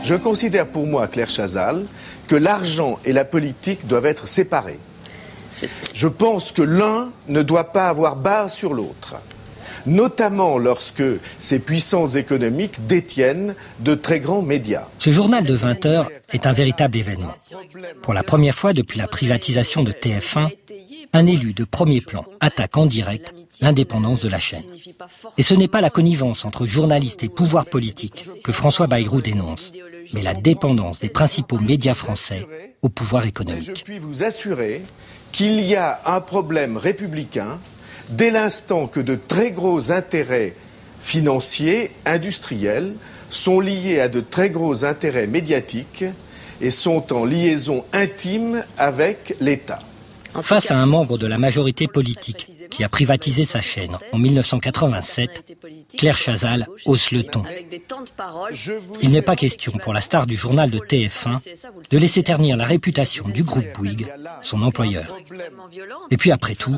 je considère pour moi, Claire Chazal, que l'argent et la politique doivent être séparés. Je pense que l'un ne doit pas avoir base sur l'autre, notamment lorsque ces puissances économiques détiennent de très grands médias. Ce journal de 20 heures est un véritable événement. Pour la première fois depuis la privatisation de TF1, un élu de premier plan attaque en direct l'indépendance de la chaîne. Et ce n'est pas la connivence entre journalistes et pouvoir politique que François Bayrou dénonce, mais la dépendance des principaux médias français au pouvoir économique. Je puis vous assurer qu'il y a un problème républicain dès l'instant que de très gros intérêts financiers, industriels, sont liés à de très gros intérêts médiatiques et sont en liaison intime avec l'État. Face à un membre de la majorité politique qui a privatisé sa chaîne en 1987, Claire Chazal hausse le ton. Il n'est pas question pour la star du journal de TF1 de laisser ternir la réputation du groupe Bouygues, son employeur. Et puis après tout,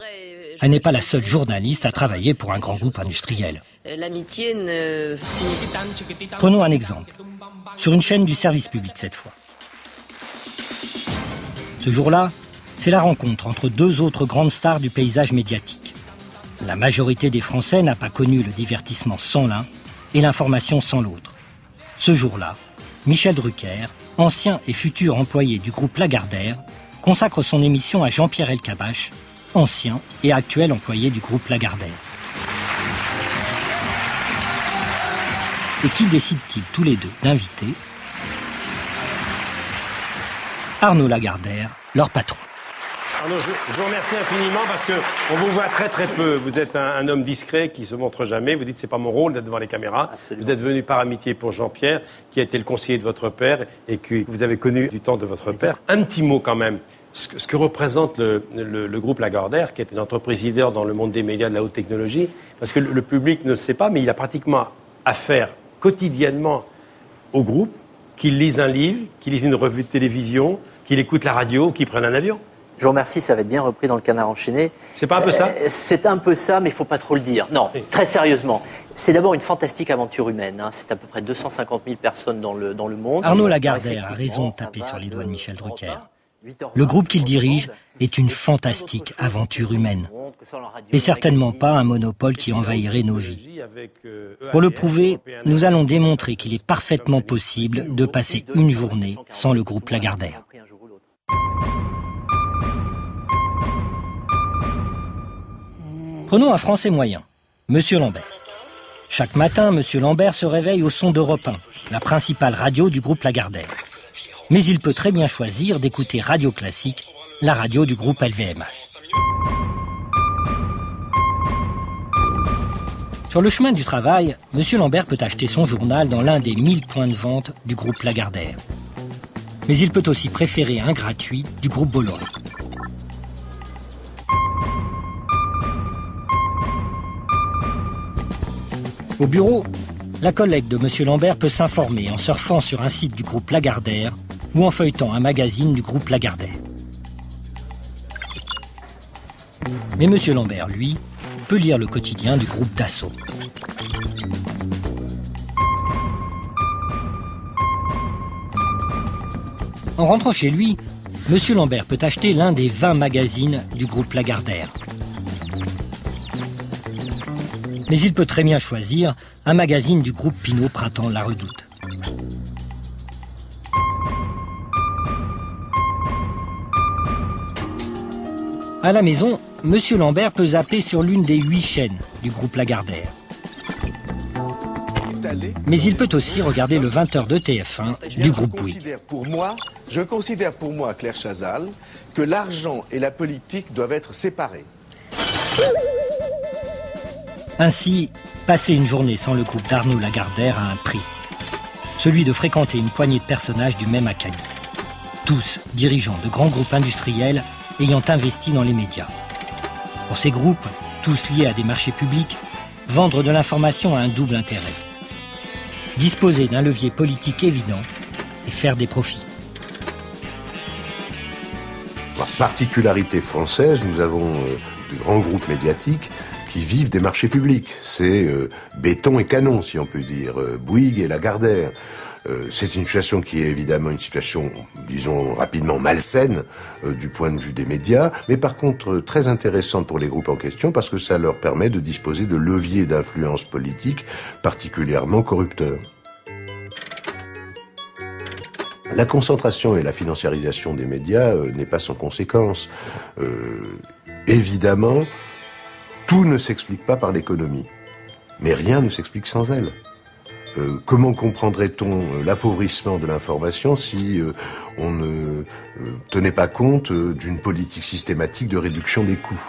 elle n'est pas la seule journaliste à travailler pour un grand groupe industriel. Prenons un exemple, sur une chaîne du service public cette fois. Ce jour-là, c'est la rencontre entre deux autres grandes stars du paysage médiatique. La majorité des Français n'a pas connu le divertissement sans l'un et l'information sans l'autre. Ce jour-là, Michel Drucker, ancien et futur employé du groupe Lagardère, consacre son émission à Jean-Pierre Elkabbach, ancien et actuel employé du groupe Lagardère. Et qui décident-ils tous les deux d'inviter? Arnaud Lagardère, leur patron. Arnaud, je vous remercie infiniment parce qu'on vous voit très très peu. Vous êtes un homme discret qui se montre jamais. Vous dites c'est pas mon rôle d'être devant les caméras. Absolument. Vous êtes venu par amitié pour Jean-Pierre, qui a été le conseiller de votre père et que vous avez connu du temps de votre père. Un petit mot quand même. Ce que représente le groupe Lagardère, qui est une entreprise leader dans le monde des médias de la haute technologie, parce que le public ne le sait pas, mais il a pratiquement affaire quotidiennement au groupe, qu'il lise un livre, qu'il lise une revue de télévision, qu'il écoute la radio, qu'il prenne un avion. Je vous remercie, ça va être bien repris dans le Canard enchaîné. C'est pas un peu ça? C'est un peu ça, mais il ne faut pas trop le dire. Non, oui. Très sérieusement. C'est d'abord une fantastique aventure humaine. Hein. C'est à peu près 250 000 personnes dans le monde. Arnaud Lagardère a raison de taper sur les doigts de Michel Drucker. Le groupe qu'il dirige est une fantastique aventure humaine. Et certainement pas un monopole qui envahirait nos vies. Pour le prouver, nous allons démontrer qu'il est parfaitement possible de passer une journée sans le groupe Lagardère. Prenons un Français moyen, Monsieur Lambert. Chaque matin, Monsieur Lambert se réveille au son d'Europe 1, la principale radio du groupe Lagardère. Mais il peut très bien choisir d'écouter Radio Classique, la radio du groupe LVMH. Sur le chemin du travail, Monsieur Lambert peut acheter son journal dans l'un des 1000 points de vente du groupe Lagardère. Mais il peut aussi préférer un gratuit du groupe Bolloré. Au bureau, la collègue de M. Lambert peut s'informer en surfant sur un site du groupe Lagardère ou en feuilletant un magazine du groupe Lagardère. Mais M. Lambert, lui, peut lire le quotidien du groupe Dassault. En rentrant chez lui, M. Lambert peut acheter l'un des 20 magazines du groupe Lagardère. Mais il peut très bien choisir un magazine du groupe Pinault Printemps La Redoute. À la maison, M. Lambert peut zapper sur l'une des 8 chaînes du groupe Lagardère. Mais il peut aussi regarder le 20h de TF1 du groupe Bouygues. Je considère pour moi, Claire Chazal, que l'argent et la politique doivent être séparés. Ainsi, passer une journée sans le groupe d'Arnaud Lagardère a un prix. Celui de fréquenter une poignée de personnages du même acabit. Tous dirigeants de grands groupes industriels ayant investi dans les médias. Pour ces groupes, tous liés à des marchés publics, vendre de l'information a un double intérêt. Disposer d'un levier politique évident et faire des profits. Par particularité française, nous avons de grands groupes médiatiques qui vivent des marchés publics. C'est béton et canon, si on peut dire, Bouygues et Lagardère. C'est une situation qui est évidemment une situation, disons rapidement, malsaine du point de vue des médias, mais par contre très intéressante pour les groupes en question parce que ça leur permet de disposer de leviers d'influence politique particulièrement corrupteurs. La concentration et la financiarisation des médias n'est pas sans conséquence. Évidemment, tout ne s'explique pas par l'économie, mais rien ne s'explique sans elle. Comment comprendrait-on l'appauvrissement de l'information si on ne tenait pas compte d'une politique systématique de réduction des coûts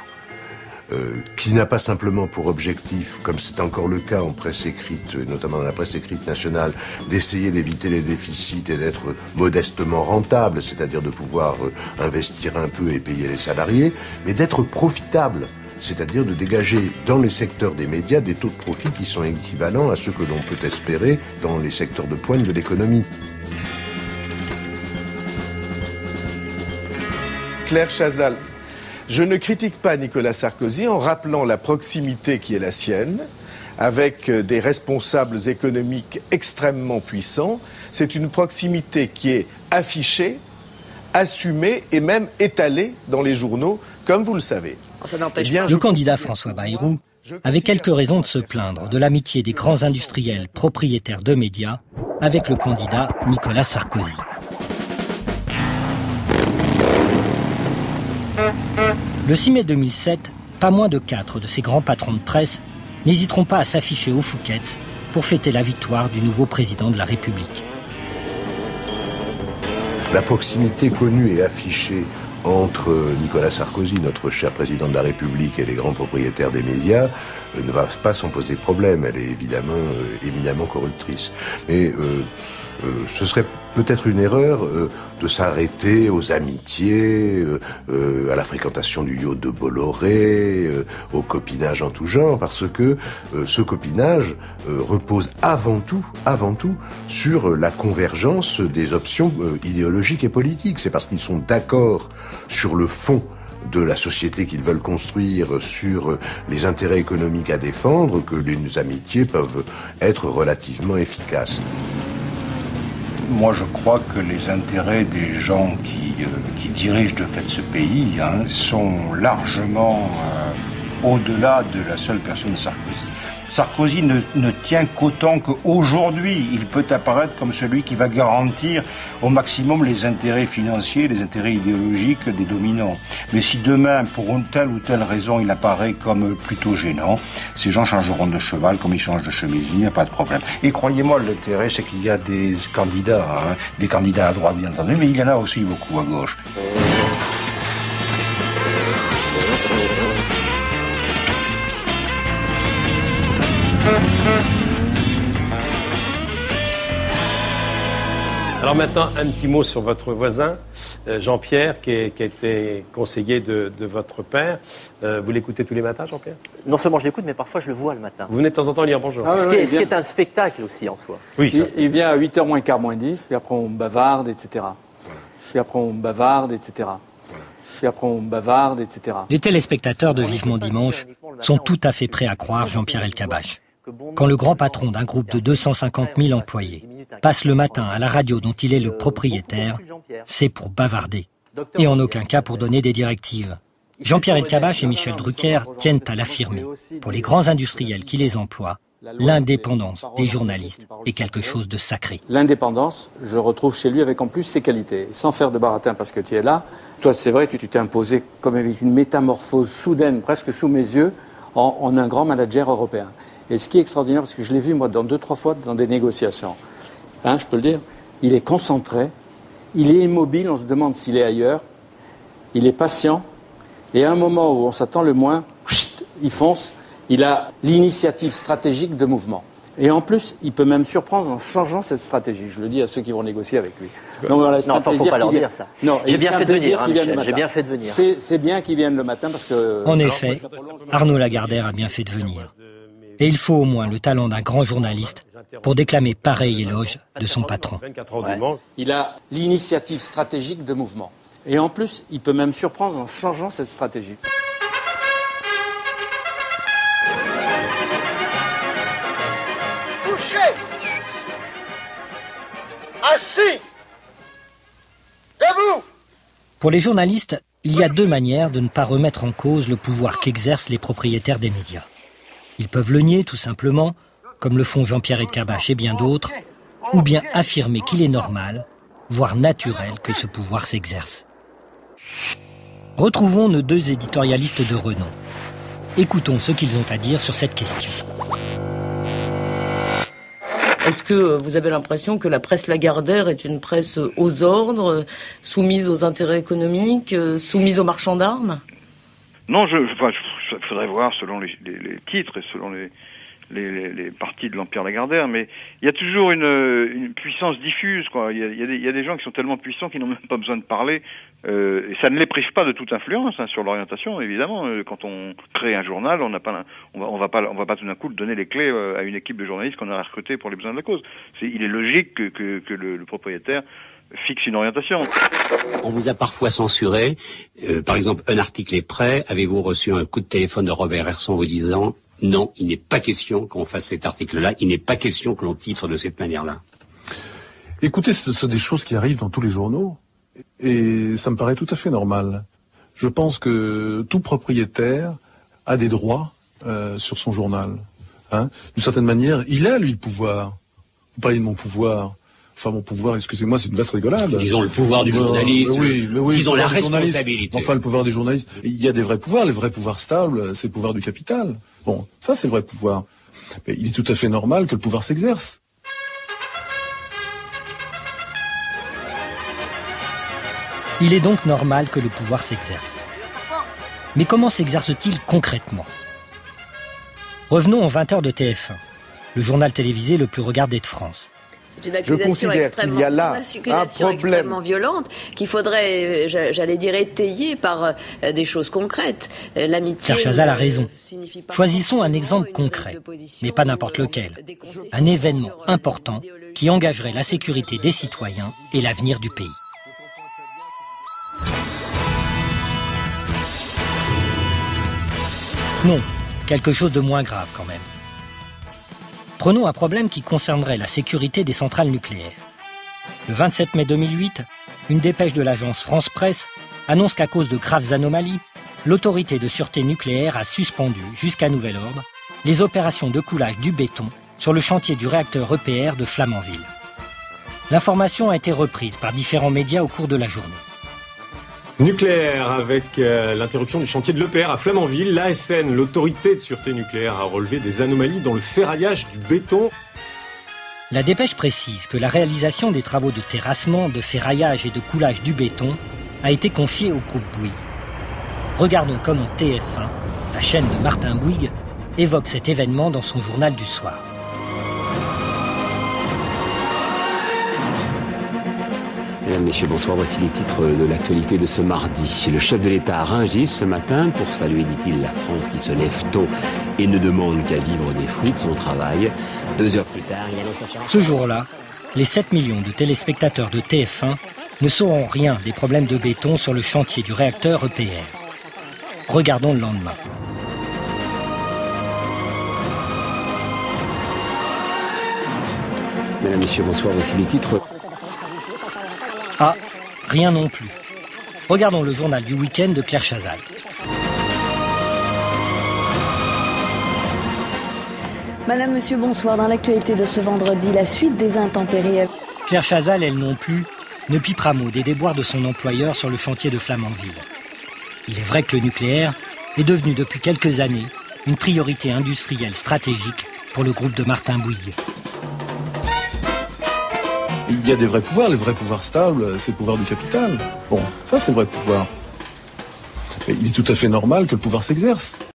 qui n'a pas simplement pour objectif, comme c'est encore le cas en presse écrite, notamment dans la presse écrite nationale, d'essayer d'éviter les déficits et d'être modestement rentable, c'est-à-dire de pouvoir investir un peu et payer les salariés, mais d'être profitable. C'est-à-dire de dégager dans les secteurs des médias des taux de profit qui sont équivalents à ceux que l'on peut espérer dans les secteurs de pointe de l'économie. Claire Chazal, je ne critique pas Nicolas Sarkozy en rappelant la proximité qui est la sienne, avec des responsables économiques extrêmement puissants. C'est une proximité qui est affichée, assumée et même étalée dans les journaux, comme vous le savez. Le candidat François Bayrou avait quelques raisons de se plaindre de l'amitié des grands industriels propriétaires de médias avec le candidat Nicolas Sarkozy. Le 6 mai 2007, pas moins de 4 de ces grands patrons de presse n'hésiteront pas à s'afficher aux Fouquet's pour fêter la victoire du nouveau président de la République. La proximité connue et affichée entre Nicolas Sarkozy, notre cher président de la République, et les grands propriétaires des médias ne va pas sans poser problème. Elle est évidemment éminemment corruptrice. Mais ce serait peut-être une erreur de s'arrêter aux amitiés, à la fréquentation du yacht de Bolloré, au copinage en tout genre, parce que ce copinage repose avant tout sur la convergence des options idéologiques et politiques. C'est parce qu'ils sont d'accord sur le fond de la société qu'ils veulent construire, sur les intérêts économiques à défendre, que les amitiés peuvent être relativement efficaces. Moi, je crois que les intérêts des gens qui dirigent de fait ce pays sont largement au-delà de la seule personne Sarkozy. Sarkozy ne tient qu'autant qu'aujourd'hui, il peut apparaître comme celui qui va garantir au maximum les intérêts financiers, les intérêts idéologiques des dominants. Mais si demain, pour une telle ou telle raison, il apparaît comme plutôt gênant, ces gens changeront de cheval comme ils changent de chemise, il n'y a pas de problème. Et croyez-moi, l'intérêt, c'est qu'il y a des candidats à droite, bien entendu, mais il y en a aussi beaucoup à gauche. Alors maintenant, un petit mot sur votre voisin, Jean-Pierre, qui a été conseiller de votre père. Vous l'écoutez tous les matins, Jean-Pierre? Non seulement je l'écoute, mais parfois je le vois le matin. Vous venez de temps en temps lire bonjour. Ce qui est un spectacle aussi en soi. Oui, il vient à 8h moins quart moins 10, puis après on bavarde, etc. Puis après on bavarde, etc. Puis après on bavarde, etc. Les téléspectateurs de Vivement Dimanche sont tout à fait prêts à croire Jean-Pierre Elkabbach. Quand le grand patron d'un groupe de 250 000 employés passe le matin à la radio dont il est le propriétaire, c'est pour bavarder, et en aucun cas pour donner des directives. Jean-Pierre Elkabbach et Michel Drucker tiennent à l'affirmer. Pour les grands industriels qui les emploient, l'indépendance des journalistes est quelque chose de sacré. L'indépendance, je retrouve chez lui avec en plus ses qualités. Sans faire de baratin parce que tu es là, toi c'est vrai, tu t'es imposé comme avec une métamorphose soudaine, presque sous mes yeux, en un grand manager européen. Et ce qui est extraordinaire, parce que je l'ai vu moi 2-3 fois dans des négociations, je peux le dire, il est concentré, il est immobile, on se demande s'il est ailleurs, il est patient, et à un moment où on s'attend le moins, il fonce, il a l'initiative stratégique de mouvement. Et en plus, il peut même surprendre en changeant cette stratégie. Je le dis à ceux qui vont négocier avec lui. Donc, voilà, non, il ne faut pas leur dire ça. J'ai bien fait de venir, Michel. J'ai bien fait de venir. C'est bien qu'ils viennent le matin parce que... En effet, Arnaud Lagardère a bien fait de venir. Et il faut au moins le talent d'un grand journaliste pour déclamer pareil éloge de son patron. Ouais. Il a l'initiative stratégique de mouvement. Et en plus, il peut même surprendre en changeant cette stratégie. Assis! Debout! Pour les journalistes, il y a deux manières de ne pas remettre en cause le pouvoir qu'exercent les propriétaires des médias. Ils peuvent le nier tout simplement, comme le font Jean-Pierre Elkabbach et bien d'autres, ou bien affirmer qu'il est normal, voire naturel, que ce pouvoir s'exerce. Retrouvons nos deux éditorialistes de renom. Écoutons ce qu'ils ont à dire sur cette question. Est-ce que vous avez l'impression que la presse Lagardère est une presse aux ordres, soumise aux intérêts économiques, soumise aux marchands d'armes? Non, il faudrait voir selon les titres et selon les parties de l'Empire Lagardère, mais il y a toujours une puissance diffuse, quoi. Il y a des gens qui sont tellement puissants qu'ils n'ont même pas besoin de parler, et ça ne les prive pas de toute influence sur l'orientation, évidemment. Quand on crée un journal, on va pas tout d'un coup donner les clés à une équipe de journalistes qu'on a recrutés pour les besoins de la cause. Il est logique que le propriétaire fixe une orientation. On vous a parfois censuré. Par exemple, un article est prêt. Avez-vous reçu un coup de téléphone de Robert Herson vous disant « Non, il n'est pas question qu'on fasse cet article-là. Il n'est pas question que l'on titre de cette manière-là. » Écoutez, ce sont des choses qui arrivent dans tous les journaux. Et ça me paraît tout à fait normal. Je pense que tout propriétaire a des droits sur son journal. D'une certaine manière, il a, lui, le pouvoir. Vous parlez de mon pouvoir. Enfin, mon pouvoir, excusez-moi, c'est une vaste rigolade. Disons le pouvoir du journaliste. Oui, disons la responsabilité. Enfin, le pouvoir des journalistes. Il y a des vrais pouvoirs. Les vrais pouvoirs stables, c'est le pouvoir du capital. Bon, ça, c'est le vrai pouvoir. Mais il est tout à fait normal que le pouvoir s'exerce. Il est donc normal que le pouvoir s'exerce. Mais comment s'exerce-t-il concrètement? Revenons aux 20h de TF1, le journal télévisé le plus regardé de France. C'est une accusation extrêmement violente qu'il faudrait, j'allais dire, étayer par des choses concrètes. L'amitié. Claire Chazal a raison. Choisissons un exemple concret, mais pas n'importe lequel. Un événement important qui engagerait la sécurité des citoyens et l'avenir du pays. Non, quelque chose de moins grave quand même. Prenons un problème qui concernerait la sécurité des centrales nucléaires. Le 27 mai 2008, une dépêche de l'agence France Presse annonce qu'à cause de graves anomalies, l'autorité de sûreté nucléaire a suspendu, jusqu'à nouvel ordre, les opérations de coulage du béton sur le chantier du réacteur EPR de Flamanville. L'information a été reprise par différents médias au cours de la journée. Nucléaire, avec l'interruption du chantier de l'EPR à Flamanville, l'ASN, l'autorité de sûreté nucléaire, a relevé des anomalies dans le ferraillage du béton. La dépêche précise que la réalisation des travaux de terrassement, de ferraillage et de coulage du béton a été confiée au groupe Bouygues. Regardons comment TF1, la chaîne de Martin Bouygues, évoque cet événement dans son journal du soir. Mesdames, Messieurs, bonsoir. Voici les titres de l'actualité de ce mardi. Le chef de l'État à Rungis ce matin pour saluer, dit-il, la France qui se lève tôt et ne demande qu'à vivre des fruits de son travail. 2 heures plus tard, il annonce la science. Ce jour-là, les 7 millions de téléspectateurs de TF1 ne sauront rien des problèmes de béton sur le chantier du réacteur EPR. Regardons le lendemain. Mesdames, Messieurs, bonsoir. Voici les titres. Ah, rien non plus. Regardons le journal du week-end de Claire Chazal. Madame, Monsieur, bonsoir. Dans l'actualité de ce vendredi, la suite des intempéries. Claire Chazal, elle non plus, ne pipera mot des déboires de son employeur sur le chantier de Flamanville. Il est vrai que le nucléaire est devenu depuis quelques années une priorité industrielle stratégique pour le groupe de Martin Bouygues. Il y a des vrais pouvoirs, les vrais pouvoirs stables, c'est le pouvoir du capital. Bon, ça c'est le vrai pouvoir. Mais il est tout à fait normal que le pouvoir s'exerce.